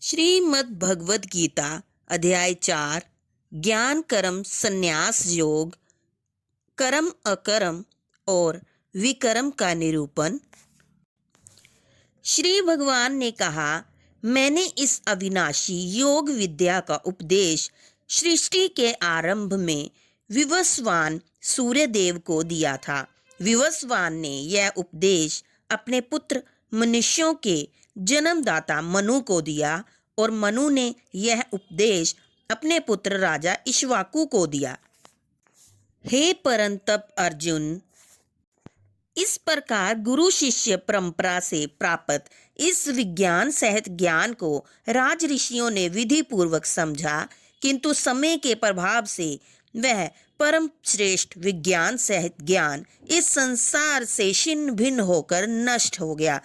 श्रीमद् भगवद गीता अध्याय 4 ज्ञान कर्म संन्यास योग कर्म अकर्म और विकर्म का निरूपण। श्री भगवान ने कहा, मैंने इस अविनाशी योग विद्या का उपदेश सृष्टि के आरंभ में विवस्वान सूर्यदेव को दिया था। विवस्वान ने यह उपदेश अपने पुत्र मनुष्यों के जन्मदाता मनु को दिया और मनु ने यह उपदेश अपने पुत्र राजा इक्ष्वाकु को दिया। हे परंतप अर्जुन, इस प्रकार गुरु शिष्य परंपरा से प्राप्त इस विज्ञान सहित ज्ञान को राज ऋषियों ने विधि पूर्वक समझा, किंतु समय के प्रभाव से वह परम श्रेष्ठ विज्ञान सहित ज्ञान इस संसार से छिन्न भिन्न होकर नष्ट हो गया।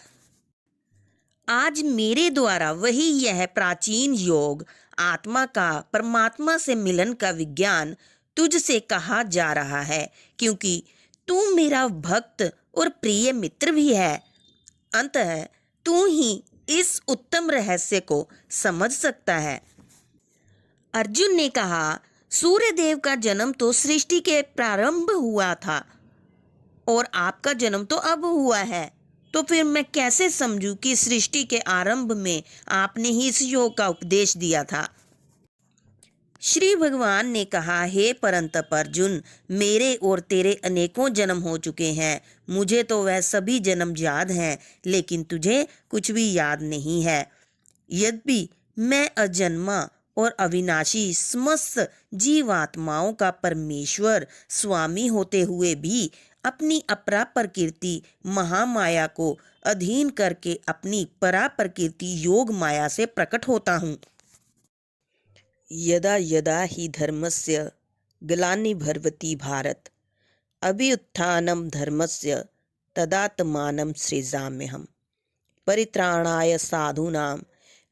आज मेरे द्वारा वही यह प्राचीन योग आत्मा का परमात्मा से मिलन का विज्ञान तुझसे कहा जा रहा है, क्योंकि तू मेरा भक्त और प्रिय मित्र भी है। अंततः तू ही इस उत्तम रहस्य को समझ सकता है। अर्जुन ने कहा, सूर्यदेव का जन्म तो सृष्टि के प्रारंभ हुआ था और आपका जन्म तो अब हुआ है, तो फिर मैं कैसे समझूं कि सृष्टि के आरंभ में आपने ही इस योग का उपदेश दिया था। श्री भगवान ने कहा, हे परंतप अर्जुन, मेरे और तेरे अनेकों जन्म हो चुके हैं। मुझे तो वह सभी जन्म याद हैं, लेकिन तुझे कुछ भी याद नहीं है। यद्यपि मैं अजन्मा और अविनाशी समस्त जीवात्माओं का परमेश्वर स्वामी होते हुए भी अपनी अपरा प्रकृति महामाया को अधीन करके अपनी परा प्रकृति योग माया से प्रकट होता हूँ। यदा यदा हि धर्मस्य ग्लानिर्भवति भारत, अभ्युत्थानं धर्मस्य तदात्मानं सृजाम्यहम्, परित्राणाय साधूनां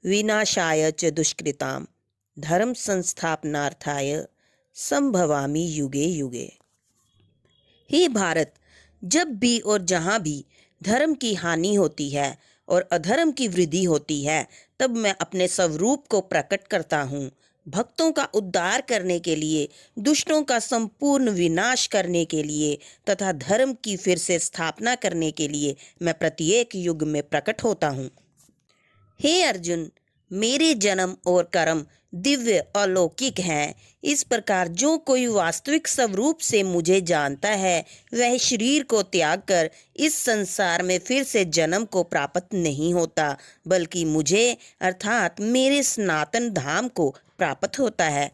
विनाशाय च दुष्कृतां, धर्म संस्थापनार्थाय संभवामि युगे युगे। हे भारत, जब भी और जहाँ भी धर्म की हानि होती है और अधर्म की वृद्धि होती है, तब मैं अपने स्वरूप को प्रकट करता हूँ। भक्तों का उद्धार करने के लिए, दुष्टों का संपूर्ण विनाश करने के लिए तथा धर्म की फिर से स्थापना करने के लिए मैं प्रत्येक युग में प्रकट होता हूँ। हे अर्जुन, मेरे जन्म और कर्म दिव्य अलौकिक हैं। इस प्रकार जो कोई वास्तविक स्वरूप से मुझे जानता है, वह शरीर को त्याग कर इस संसार में फिर से जन्म को प्राप्त नहीं होता, बल्कि मुझे अर्थात मेरे सनातन धाम को प्राप्त होता है।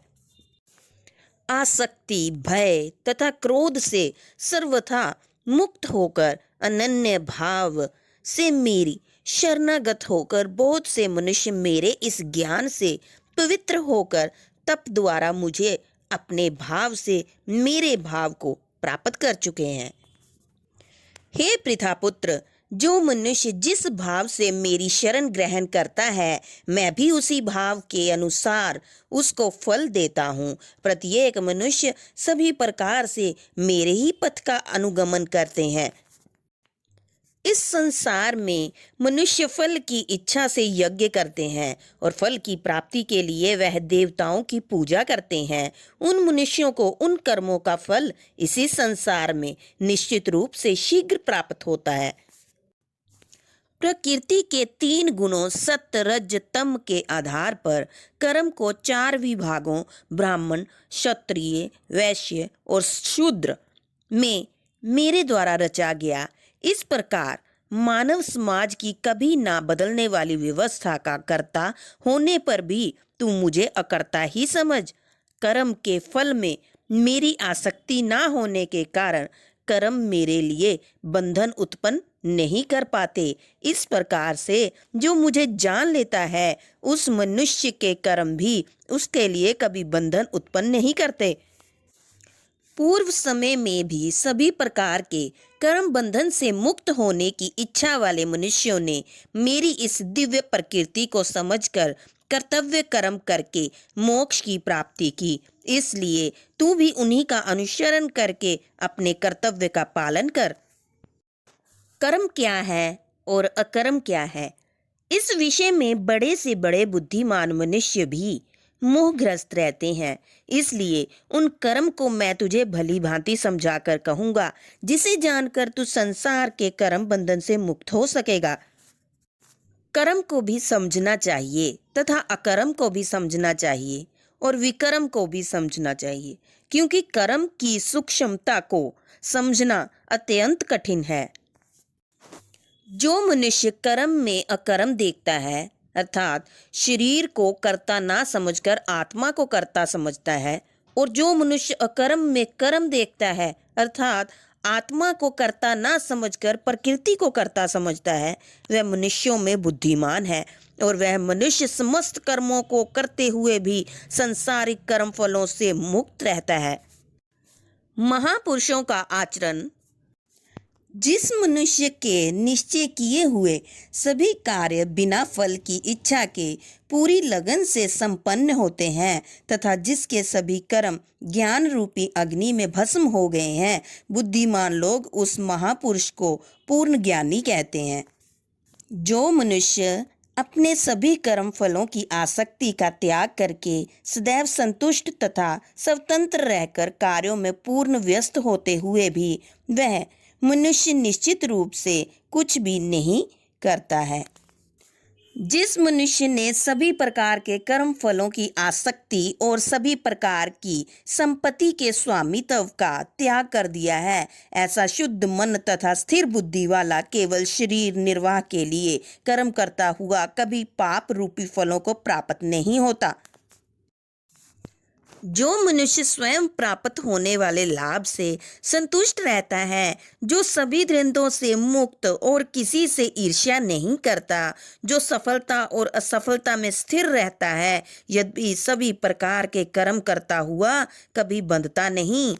आसक्ति, भय तथा क्रोध से सर्वथा मुक्त होकर अनन्य भाव से मेरी शरणागत होकर बहुत से मनुष्य मेरे इस ज्ञान से पवित्र होकर तप द्वारा मुझे अपने भाव से मेरे भाव को प्राप्त कर चुके हैं। हे पृथापुत्र, जो मनुष्य जिस भाव से मेरी शरण ग्रहण करता है, मैं भी उसी भाव के अनुसार उसको फल देता हूँ। प्रत्येक मनुष्य सभी प्रकार से मेरे ही पथ का अनुगमन करते हैं। इस संसार में मनुष्य फल की इच्छा से यज्ञ करते हैं और फल की प्राप्ति के लिए वह देवताओं की पूजा करते हैं। उन मनुष्यों को उन कर्मों का फल इसी संसार में निश्चित रूप से शीघ्र प्राप्त होता है। प्रकृति के 3 गुणों सत्व रज तम के आधार पर कर्म को 4 विभागों ब्राह्मण, क्षत्रिय, वैश्य और शूद्र में मेरे द्वारा रचा गया। इस प्रकार मानव समाज की कभी ना बदलने वाली व्यवस्था का कर्ता होने पर भी तू मुझे अकर्ता ही समझ। कर्म के फल में मेरी आसक्ति ना होने के कारण कर्म मेरे लिए बंधन उत्पन्न नहीं कर पाते। इस प्रकार से जो मुझे जान लेता है, उस मनुष्य के कर्म भी उसके लिए कभी बंधन उत्पन्न नहीं करते। पूर्व समय में भी सभी प्रकार के कर्म बंधन से मुक्त होने की इच्छा वाले मनुष्यों ने मेरी इस दिव्य प्रकृति को समझकर कर्तव्य कर्म करके मोक्ष की प्राप्ति की। इसलिए तू भी उन्हीं का अनुसरण करके अपने कर्तव्य का पालन कर। कर्म क्या है और अकर्म क्या है, इस विषय में बड़े से बड़े बुद्धिमान मनुष्य भी मोहग्रस्त रहते हैं। इसलिए उन कर्म को मैं तुझे भली भांति समझाकर कहूंगा, जिसे जानकर तू संसार के कर्म बंधन से मुक्त हो सकेगा। कर्म को भी समझना चाहिए तथा अकर्म को भी समझना चाहिए और विकर्म को भी समझना चाहिए, क्योंकि कर्म की सूक्ष्मता को समझना अत्यंत कठिन है। जो मनुष्य कर्म में अकर्म देखता है, अर्थात शरीर को कर्ता ना समझकर आत्मा को कर्ता समझता है, और जो मनुष्य अकर्म में कर्म देखता है, अर्थात आत्मा को कर्ता ना समझकर प्रकृति को कर्ता समझता है, वह मनुष्यों में बुद्धिमान है और वह मनुष्य समस्त कर्मों को करते हुए भी सांसारिक कर्म फलों से मुक्त रहता है। महापुरुषों का आचरण जिस मनुष्य के निश्चय किए हुए सभी कार्य बिना फल की इच्छा के पूरी लगन से संपन्न होते हैं तथा जिसके सभी कर्म ज्ञान रूपी अग्नि में भस्म हो गए हैं, बुद्धिमान लोग उस महापुरुष को पूर्ण ज्ञानी कहते हैं। जो मनुष्य अपने सभी कर्म फलों की आसक्ति का त्याग करके सदैव संतुष्ट तथा स्वतंत्र रहकर कार्यों में पूर्ण व्यस्त होते हुए भी वह मनुष्य निश्चित रूप से कुछ भी नहीं करता है। जिस मनुष्य ने सभी प्रकार के कर्म फलों की आसक्ति और सभी प्रकार की संपत्ति के स्वामित्व का त्याग कर दिया है, ऐसा शुद्ध मन तथा स्थिर बुद्धि वाला केवल शरीर निर्वाह के लिए कर्म करता हुआ कभी पाप रूपी फलों को प्राप्त नहीं होता। जो मनुष्य स्वयं प्राप्त होने वाले लाभ से संतुष्ट रहता है, जो सभी द्वंद्वों से मुक्त और किसी से ईर्ष्या नहीं करता, जो सफलता और असफलता में स्थिर रहता है, यद्यपि सभी प्रकार के कर्म करता हुआ कभी बंधता नहीं,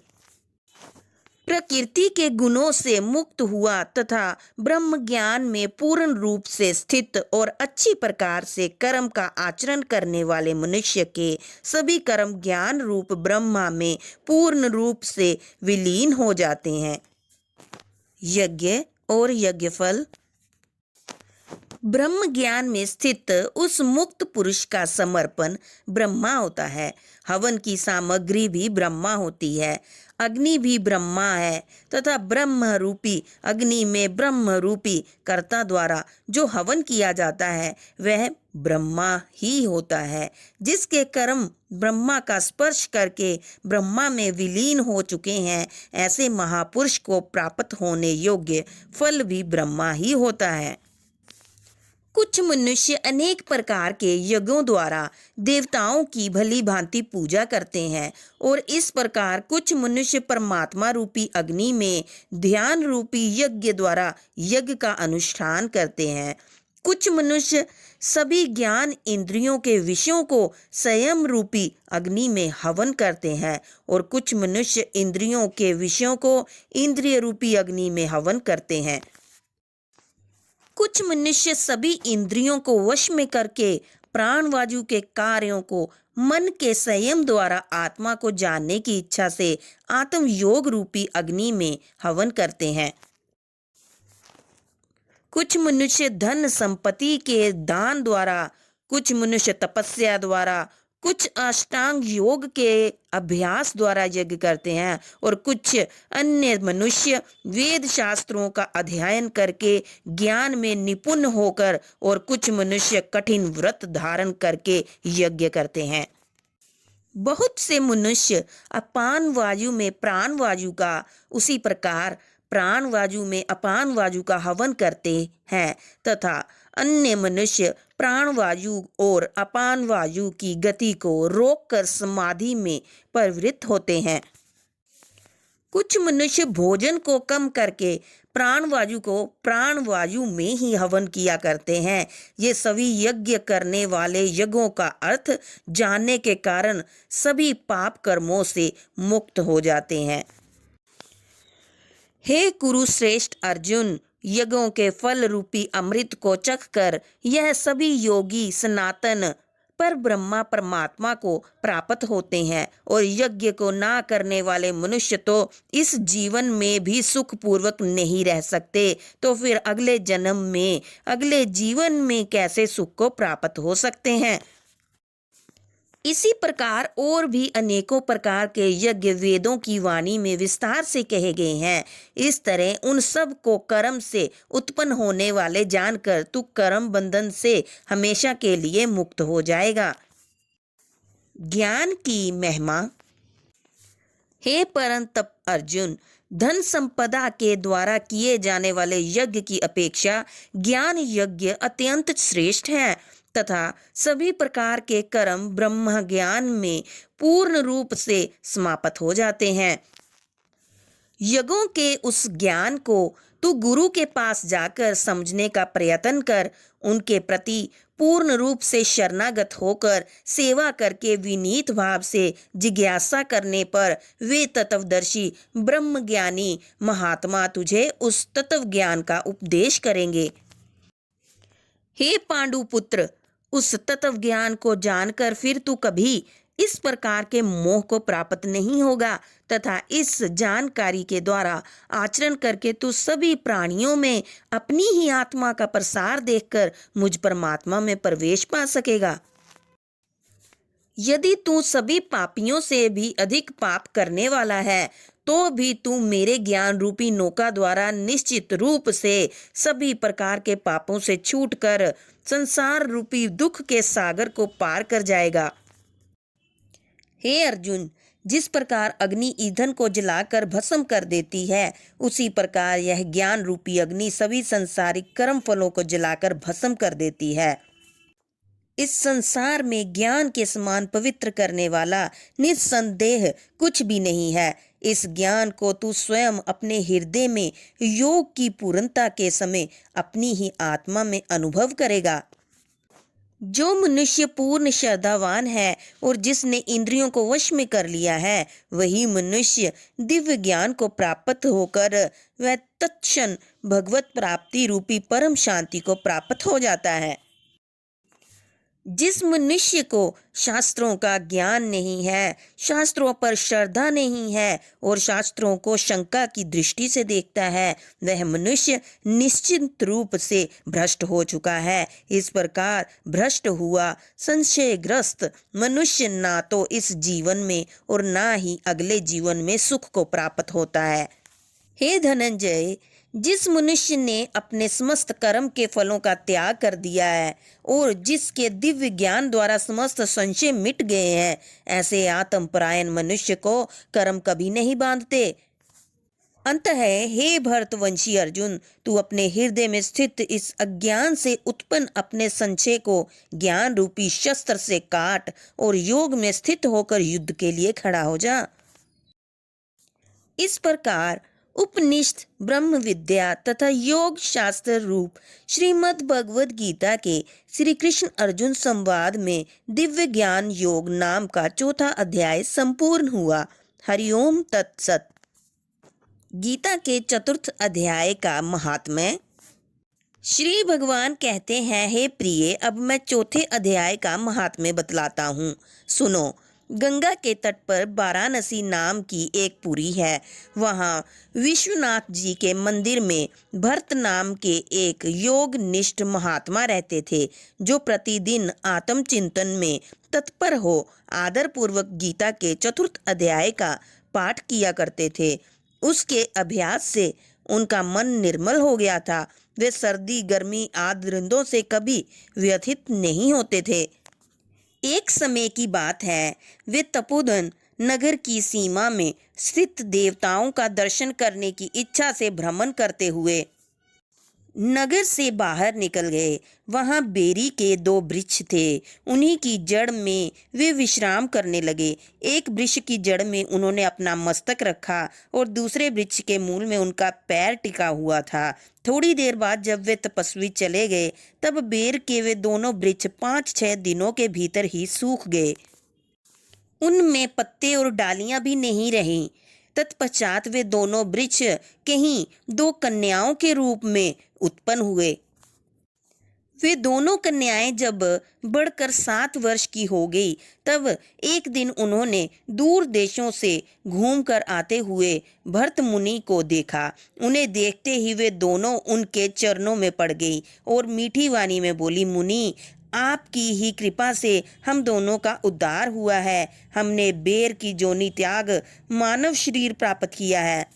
प्रकृति के गुणों से मुक्त हुआ तथा ब्रह्म ज्ञान में पूर्ण रूप से स्थित और अच्छी प्रकार से कर्म का आचरण करने वाले मनुष्य के सभी कर्म ज्ञान रूप ब्रह्मा में पूर्ण रूप से विलीन हो जाते हैं। यज्ञ और यज्ञफल। ब्रह्म ज्ञान में स्थित उस मुक्त पुरुष का समर्पण ब्रह्मा होता है। हवन की सामग्री भी ब्रह्मा होती है, अग्नि भी ब्रह्मा है तथा ब्रह्म रूपी अग्नि में ब्रह्म रूपी कर्ता द्वारा जो हवन किया जाता है वह ब्रह्मा ही होता है। जिसके कर्म ब्रह्मा का स्पर्श करके ब्रह्मा में विलीन हो चुके हैं, ऐसे महापुरुष को प्राप्त होने योग्य फल भी ब्रह्मा ही होता है। कुछ मनुष्य अनेक प्रकार के यज्ञों द्वारा देवताओं की भली भांति पूजा करते हैं और इस प्रकार कुछ मनुष्य परमात्मा रूपी अग्नि में ध्यान रूपी यज्ञ द्वारा यज्ञ का अनुष्ठान करते हैं। कुछ मनुष्य सभी ज्ञान इंद्रियों के विषयों को संयम रूपी अग्नि में हवन करते हैं और कुछ मनुष्य इंद्रियों के विषयों को इंद्रिय रूपी अग्नि में हवन करते हैं। कुछ मनुष्य सभी इंद्रियों को वश में करके प्राण वायु के कार्यों को मन के संयम द्वारा आत्मा को जानने की इच्छा से आत्म योग रूपी अग्नि में हवन करते हैं। कुछ मनुष्य धन संपत्ति के दान द्वारा, कुछ मनुष्य तपस्या द्वारा, कुछ अष्टांग योग के अभ्यास द्वारा यज्ञ करते हैं और कुछ अन्य मनुष्य वेद शास्त्रों का अध्ययन करके ज्ञान में निपुण होकर और कुछ मनुष्य कठिन व्रत धारण करके यज्ञ करते हैं। बहुत से मनुष्य अपान वायु में प्राण वायु का, उसी प्रकार प्राण वायु में अपान वायु का हवन करते हैं तथा अन्य मनुष्य प्राण वायु और अपान वायु की गति को रोककर समाधि में प्रवृत्त होते हैं। कुछ मनुष्य भोजन को कम करके प्राण वायु को प्राण वायु में ही हवन किया करते हैं। ये सभी यज्ञ करने वाले यज्ञों का अर्थ जानने के कारण सभी पाप कर्मों से मुक्त हो जाते हैं। हे कुरुश्रेष्ठ अर्जुन, यज्ञों के फल रूपी अमृत को चखकर यह सभी योगी सनातन पर ब्रह्मा परमात्मा को प्राप्त होते हैं। और यज्ञ को ना करने वाले मनुष्य तो इस जीवन में भी सुखपूर्वक नहीं रह सकते, तो फिर अगले जन्म में, अगले जीवन में कैसे सुख को प्राप्त हो सकते हैं। इसी प्रकार और भी अनेकों प्रकार के यज्ञ वेदों की वाणी में विस्तार से कहे गए हैं। इस तरह उन सब को कर्म से उत्पन्न होने वाले जानकर तू कर्म बंधन से हमेशा के लिए मुक्त हो जाएगा। ज्ञान की महिमा। हे परंतप अर्जुन, धन संपदा के द्वारा किए जाने वाले यज्ञ की अपेक्षा ज्ञान यज्ञ अत्यंत श्रेष्ठ है तथा सभी प्रकार के कर्म ब्रह्म ज्ञान में पूर्ण रूप से समाप्त हो जाते हैं। यज्ञों के उस ज्ञान को तू गुरु के पास जाकर समझने का प्रयत्न कर। उनके प्रति पूर्ण रूप से शरणागत होकर सेवा करके विनीत भाव से जिज्ञासा करने पर वे तत्वदर्शी ब्रह्मज्ञानी महात्मा तुझे उस तत्व ज्ञान का उपदेश करेंगे। हे पांडुपुत्र, उस तत्व ज्ञान को जानकर फिर तू कभी इस प्रकार के मोह को प्राप्त नहीं होगा तथा इस जानकारी के द्वारा आचरण करके तू सभी प्राणियों में अपनी ही आत्मा का प्रसार देखकर मुझ परमात्मा में प्रवेश पा सकेगा। यदि तू सभी पापियों से भी अधिक पाप करने वाला है तो भी तू मेरे ज्ञान रूपी नौका द्वारा निश्चित रूप से सभी प्रकार के पापों से छूटकर संसार रूपी दुख के सागर को पार कर जाएगा। हे अर्जुन, जिस प्रकार अग्नि ईंधन को जलाकर भस्म कर देती है, उसी प्रकार यह ज्ञान रूपी अग्नि सभी संसारिक कर्म फलों को जलाकर भस्म कर देती है। इस संसार में ज्ञान के समान पवित्र करने वाला निस्संदेह कुछ भी नहीं है। इस ज्ञान को तू स्वयं अपने हृदय में योग की पूर्णता के समय अपनी ही आत्मा में अनुभव करेगा। जो मनुष्य पूर्ण श्रद्धावान है और जिसने इंद्रियों को वश में कर लिया है, वही मनुष्य दिव्य ज्ञान को प्राप्त होकर वह तत्क्षण भगवत प्राप्ति रूपी परम शांति को प्राप्त हो जाता है। जिस मनुष्य को शास्त्रों का ज्ञान नहीं है, शास्त्रों पर श्रद्धा नहीं है और शास्त्रों को शंका की दृष्टि से देखता है, वह मनुष्य निश्चित रूप से भ्रष्ट हो चुका है। इस प्रकार भ्रष्ट हुआ संशयग्रस्त मनुष्य ना तो इस जीवन में और ना ही अगले जीवन में सुख को प्राप्त होता है। हे धनंजय, जिस मनुष्य ने अपने समस्त कर्म के फलों का त्याग कर दिया है और जिसके दिव्य ज्ञान द्वारा समस्त संशय मिट गए हैं, ऐसे आत्मपरायण मनुष्य को कर्म कभी नहीं बांधते। अंतः हे भरतवंशी अर्जुन, तू अपने हृदय में स्थित इस अज्ञान से उत्पन्न अपने संशय को ज्ञान रूपी शस्त्र से काट और योग में स्थित होकर युद्ध के लिए खड़ा हो जा। इस प्रकार उपनिषद, ब्रह्म विद्या तथा योग शास्त्र रूप श्रीमद् भगवद गीता के श्री कृष्ण अर्जुन संवाद में दिव्य ज्ञान योग नाम का चौथा अध्याय संपूर्ण हुआ। हरिओम तत्सत। गीता के चतुर्थ अध्याय का महात्म्य। श्री भगवान कहते हैं, हे प्रिय, अब मैं चौथे अध्याय का महात्म्य बतलाता हूँ, सुनो। गंगा के तट पर वाराणसी नाम की एक पुरी है। वहाँ विश्वनाथ जी के मंदिर में भरत नाम के एक योग निष्ठ महात्मा रहते थे, जो प्रतिदिन आत्मचिंतन में तत्पर हो आदर पूर्वक गीता के चतुर्थ अध्याय का पाठ किया करते थे। उसके अभ्यास से उनका मन निर्मल हो गया था। वे सर्दी, गर्मी आदि ऋतुओं से कभी व्यथित नहीं होते थे। एक समय की बात है, वे तपोवन नगर की सीमा में स्थित देवताओं का दर्शन करने की इच्छा से भ्रमण करते हुए नगर से बाहर निकल गए। वहाँ बेरी के 2 वृक्ष थे। उन्हीं की जड़ में वे विश्राम करने लगे। एक वृक्ष की जड़ में उन्होंने अपना मस्तक रखा और दूसरे वृक्ष के मूल में उनका पैर टिका हुआ था। थोड़ी देर बाद जब वे तपस्वी चले गए, तब बेर के वे दोनों वृक्ष 5-6 दिनों के भीतर ही सूख गए। उनमें पत्ते और डालियां भी नहीं रहीं। तत्पश्चात वे दोनों वृक्ष कहीं 2 कन्याओं के रूप में उत्पन्न हुए। वे दोनों कन्याएं जब बढ़कर 7 वर्ष की हो गई, तब एक दिन उन्होंने दूर देशों से घूमकर आते हुए भरत मुनि को देखा। उन्हें देखते ही वे दोनों उनके चरणों में पड़ गई और मीठी वाणी में बोली, मुनि, आपकी ही कृपा से हम दोनों का उद्धार हुआ है। हमने बेर की जोनी त्याग मानव शरीर प्राप्त किया है।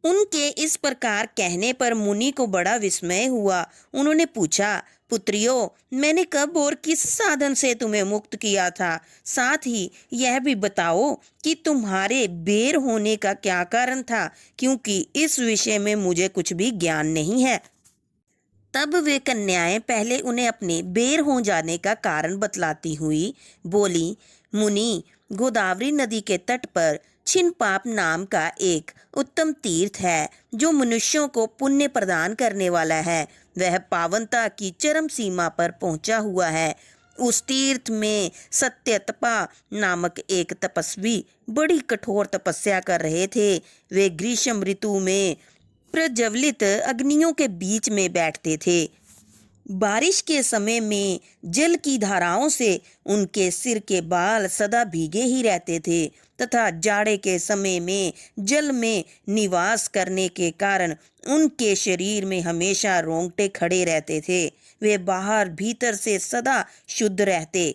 उनके इस प्रकार कहने पर मुनि को बड़ा विस्मय हुआ। उन्होंने पूछा, पुत्रियों, मैंने कब और किस साधन से तुम्हें मुक्त किया था? साथ ही यह भी बताओ कि तुम्हारे बेर होने का क्या कारण था, क्योंकि इस विषय में मुझे कुछ भी ज्ञान नहीं है। तब वे कन्याएं पहले उन्हें अपने बेर हो जाने का कारण बतलाती हुई बोली, मुनि, गोदावरी नदी के तट पर छिन्नपाप नाम का एक उत्तम तीर्थ है जो मनुष्यों को पुण्य प्रदान करने वाला है। वह पावनता की चरम सीमा पर पहुंचा हुआ है। उस तीर्थ में सत्यतपा नामक एक तपस्वी बड़ी कठोर तपस्या कर रहे थे। वे ग्रीष्म ऋतु में प्रज्वलित अग्नियों के बीच में बैठते थे। बारिश के समय में जल की धाराओं से उनके सिर के बाल सदा भीगे ही रहते थे तथा जाड़े के समय में जल में निवास करने के कारण उनके शरीर में हमेशा रोंगटे खड़े रहते थे। वे बाहर भीतर से सदा शुद्ध रहते,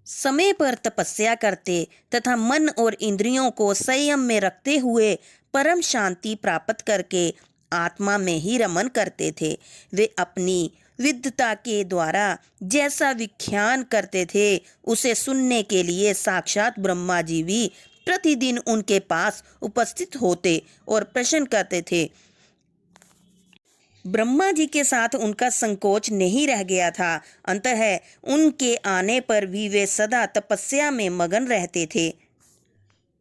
समय पर तपस्या करते तथा मन और इंद्रियों को संयम में रखते हुए परम शांति प्राप्त करके आत्मा में ही रमन करते थे। वे अपनी विद्वता के द्वारा जैसा विख्यान करते थे, उसे सुनने के लिए साक्षात ब्रह्मा जी भी प्रतिदिन उनके पास उपस्थित होते और प्रश्न करते थे। ब्रह्मा जी के साथ उनका संकोच नहीं रह गया था। अंततः उनके आने पर भी वे सदा तपस्या में मगन रहते थे।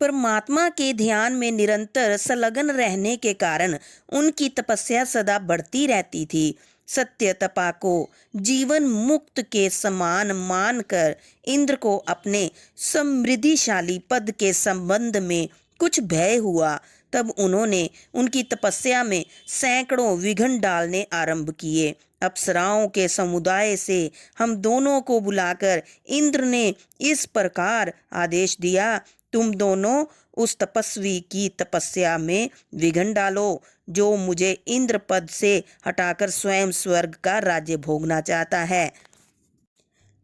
परमात्मा के ध्यान में निरंतर संलग्न रहने के कारण उनकी तपस्या सदा बढ़ती रहती थी। सत्य तपा को जीवन मुक्त के समान मानकर इंद्र को अपने समृद्धिशाली पद के संबंध में कुछ भय हुआ। तब उन्होंने उनकी तपस्या में सैकड़ों विघ्न डालने आरंभ किए। अप्सराओं के समुदाय से हम दोनों को बुलाकर इंद्र ने इस प्रकार आदेश दिया, तुम दोनों उस तपस्वी की तपस्या में विघ्न डालो जो मुझे इंद्र पद से हटाकर स्वयं स्वर्ग का राज्य भोगना चाहता है।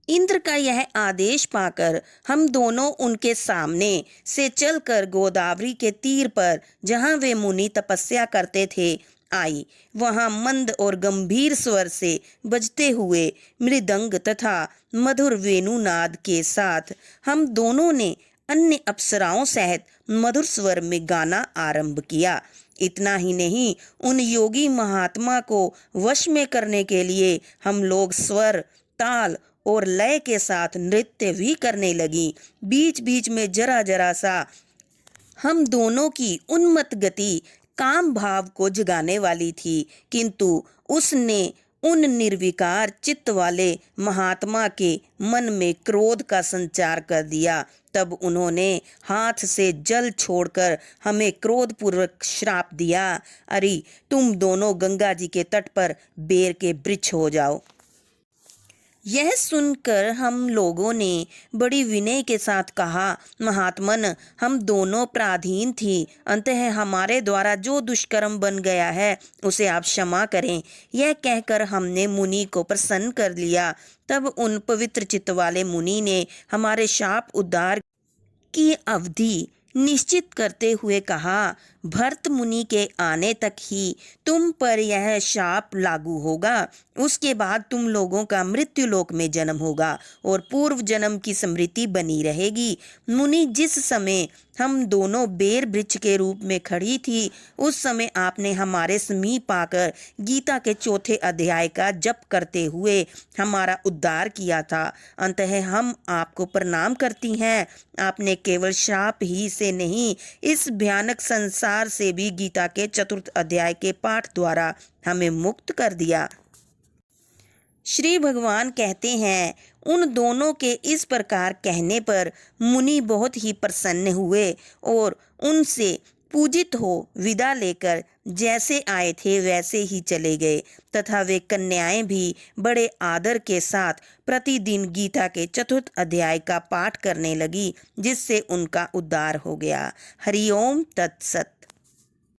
इंद्र का यह आदेश पाकर हम दोनों उनके सामने से चलकर गोदावरी के तीर पर, जहाँ वे मुनि तपस्या करते थे, आई। वहाँ मंद और गंभीर स्वर से बजते हुए मृदंग तथा मधुर वेणुनाद के साथ हम दोनों ने अन्य अप्सराओं सहित मधुर स्वर में गाना आरंभ किया। इतना ही नहीं, उन योगी महात्मा को वश में करने के लिए हम लोग स्वर, ताल और लय के साथ नृत्य भी करने लगी। बीच बीच में जरा जरा सा हम दोनों की उन्मत्त गति काम भाव को जगाने वाली थी, किंतु उसने उन निर्विकार चित्त वाले महात्मा के मन में क्रोध का संचार कर दिया। तब उन्होंने हाथ से जल छोड़कर हमें क्रोधपूर्वक श्राप दिया, अरे तुम दोनों गंगा जी के तट पर बेर के वृक्ष हो जाओ। यह सुनकर हम लोगों ने बड़ी विनय के साथ कहा, महात्मन, हम दोनों पराधीन थी, अंततः हमारे द्वारा जो दुष्कर्म बन गया है उसे आप क्षमा करें। यह कहकर हमने मुनि को प्रसन्न कर लिया। तब उन पवित्र चित्त वाले मुनि ने हमारे शाप उद्धार की अवधि निश्चित करते हुए कहा, भरत मुनि के आने तक ही तुम पर यह शाप लागू होगा। उसके बाद तुम लोगों का मृत्यु लोक में जन्म होगा और पूर्व जन्म की स्मृति बनी रहेगी। मुनि, जिस समय हम दोनों बेर वृक्ष के रूप में खड़ी थी, उस समय आपने हमारे समीप आकर गीता के 4 अध्याय का जप करते हुए हमारा उद्धार किया था। अंततः हम आपको प्रणाम करती हैं। आपने केवल शाप ही से नहीं, इस भयानक संसार से भी गीता के 4 अध्याय के पाठ द्वारा हमें मुक्त कर दिया। श्री भगवान कहते हैं, उन दोनों के इस प्रकार कहने पर मुनि बहुत ही प्रसन्न हुए और उनसे पूजित हो विदा लेकर जैसे आए थे वैसे ही चले गए तथा वे कन्याएं भी बड़े आदर के साथ प्रतिदिन गीता के चतुर्थ अध्याय का पाठ करने लगी, जिससे उनका उद्धार हो गया। हरिओम तत्सत।